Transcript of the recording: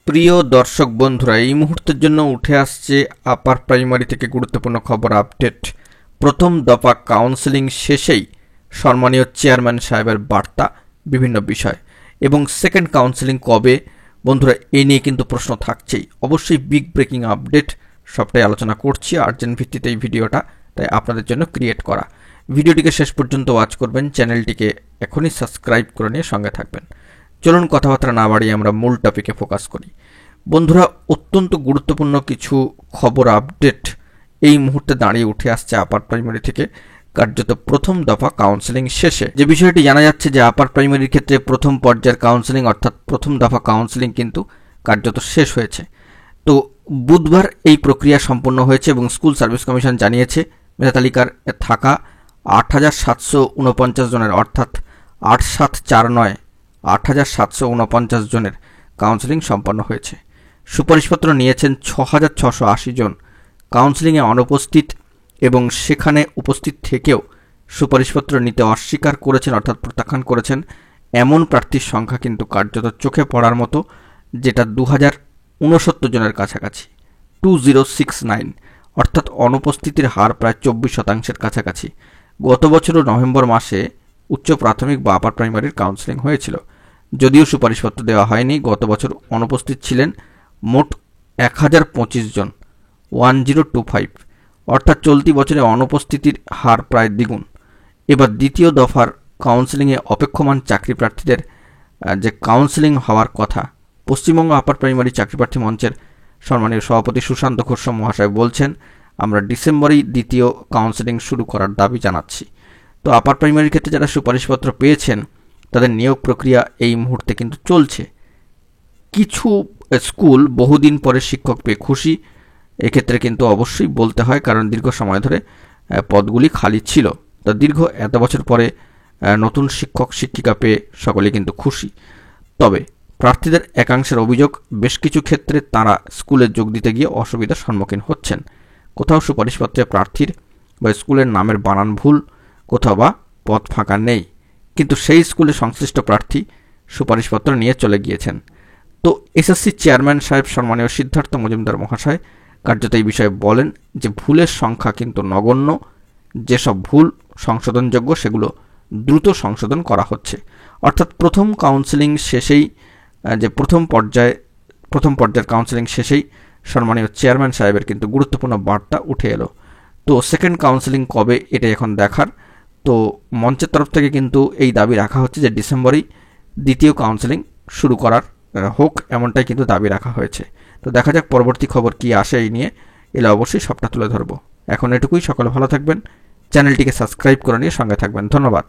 প্রিয় দর্শক বন্ধুরা, এই মুহূর্তের জন্য উঠে আসছে আপার প্রাইমারি থেকে গুরুত্বপূর্ণ খবর আপডেট। প্রথম দফা কাউন্সেলিং শেষেই সম্মানীয় চেয়ারম্যান সাহেবের বার্তা বিভিন্ন বিষয়, এবং সেকেন্ড কাউন্সেলিং কবে বন্ধুরা, এই নিয়ে কিন্তু প্রশ্ন থাকছেই। অবশ্যই বিগ ব্রেকিং আপডেট সবটাই আলোচনা করছি আর্জেন্ট ভিত্তিতে এই ভিডিওটা, তাই আপনাদের জন্য ক্রিয়েট করা। ভিডিওটিকে শেষ পর্যন্ত ওয়াচ করবেন, চ্যানেলটিকে এখনই সাবস্ক্রাইব করে নিয়ে সঙ্গে থাকবেন। চলুন কথাবার্তা না বাড়িয়ে আমরা মূল টপিকে ফোকাস করি। বন্ধুরা, অত্যন্ত গুরুত্বপূর্ণ কিছু খবর আপডেট এই মুহূর্তে দাঁড়িয়ে উঠে আসছে আপার প্রাইমারি থেকে, কার্যত প্রথম দফা কাউন্সেলিং শেষে। যে বিষয়টি জানা যাচ্ছে যে আপার প্রাইমারির ক্ষেত্রে প্রথম পর্যায়ের কাউন্সেলিং অর্থাৎ প্রথম দফা কাউন্সেলিং কিন্তু কার্যত শেষ হয়েছে। তো বুধবার এই প্রক্রিয়া সম্পন্ন হয়েছে এবং স্কুল সার্ভিস কমিশন জানিয়েছে মেধা তালিকার থাকা ৮৭৪৯ জনের অর্থাৎ ৮৭৪৯ ৮৭৪৯ জনের কাউন্সেলিং সম্পন্ন হয়েছে। সুপারিশপত্র নিয়েছেন ৬৬৮০ জন। কাউন্সেলিংয়ে অনুপস্থিত এবং সেখানে উপস্থিত থেকেও সুপারিশপত্র নিতে অস্বীকার করেছেন অর্থাৎ প্রত্যাখ্যান করেছেন এমন প্রার্থীর সংখ্যা কিন্তু কার্যত চোখে পড়ার মতো, যেটা ২০৬৯ জনের কাছাকাছি, 2069, অর্থাৎ অনুপস্থিতির হার প্রায় ২৪% কাছাকাছি। গত বছরও নভেম্বর মাসে উচ্চ প্রাথমিক বা আপার প্রাইমারির কাউন্সেলিং হয়েছিল, যদিও সুপারিশপত্র দেওয়া হয়নি। গত বছর অনুপস্থিত ছিলেন মোট ১০২৫ জন, 1025, অর্থাৎ চলতি বছরে অনুপস্থিতির হার প্রায় দ্বিগুণ। এবার দ্বিতীয় দফার কাউন্সেলিংয়ে অপেক্ষমান চাকরি প্রার্থীদের যে কাউন্সেলিং হওয়ার কথা, পশ্চিমবঙ্গ আপার প্রাইমারি চাকরিপ্রার্থী মঞ্চের সম্মানীয় সভাপতি সুশান্ত ঘোষ মহাশয় বলছেন, আমরা ডিসেম্বরেই দ্বিতীয় কাউন্সেলিং শুরু করার দাবি জানাচ্ছি। তো আপার প্রাইমারির ক্ষেত্রে যারা সুপারিশপত্র পেয়েছেন তাদের নিয়োগ প্রক্রিয়া এই মুহূর্তে কিন্তু চলছে। কিছু স্কুল বহুদিন পরে শিক্ষক পেয়ে খুশি, এক্ষেত্রে কিন্তু অবশ্যই বলতে হয়, কারণ দীর্ঘ সময় ধরে পদগুলি খালি ছিল। তো দীর্ঘ এত বছর পরে নতুন শিক্ষক শিক্ষিকা পেয়ে সকলেই কিন্তু খুশি। তবে প্রার্থীদের একাংশের অভিযোগ, বেশ কিছু ক্ষেত্রে তারা স্কুলে যোগ দিতে গিয়ে অসুবিধার সম্মুখীন হচ্ছেন। কোথাও সুপারিশপত্রে প্রার্থীর বা স্কুলের নামের বানান ভুল, কোথাও বা পদ ফাঁকা নেই, কিন্তু সেই স্কুলে সংশ্লিষ্ট প্রার্থী সুপারিশপত্র নিয়ে চলে গিয়েছেন। তো এসএসসি চেয়ারম্যান সাহেব সম্মানীয় সিদ্ধার্থ মজুমদার মহাশয় কার্যত এই বিষয়ে বলেন যে ভুলের সংখ্যা কিন্তু নগণ্য, যেসব ভুল সংশোধনযোগ্য সেগুলো দ্রুত সংশোধন করা হচ্ছে। অর্থাৎ প্রথম কাউন্সেলিং শেষেই যে প্রথম পর্যায়ের কাউন্সেলিং শেষেই সম্মানীয় চেয়ারম্যান সাহেবের কিন্তু গুরুত্বপূর্ণ বার্তা উঠে এলো। তো সেকেন্ড কাউন্সেলিং কবে, এটা এখন দেখার। তো মঞ্চের তরফ থেকে কিন্তু এই দাবি রাখা হচ্ছে যে ডিসেম্বরেই দ্বিতীয় কাউন্সেলিং শুরু করার হোক, এমনটাই কিন্তু দাবি রাখা হয়েছে। তো দেখা যাক পরবর্তী খবর কি আসে এই নিয়ে, এলে অবশ্যই সবটা তুলে ধরবো। এখন এটুকুই, সকলে ভালো থাকবেন, চ্যানেলটিকে সাবস্ক্রাইব করে নিয়ে সঙ্গে থাকবেন। ধন্যবাদ।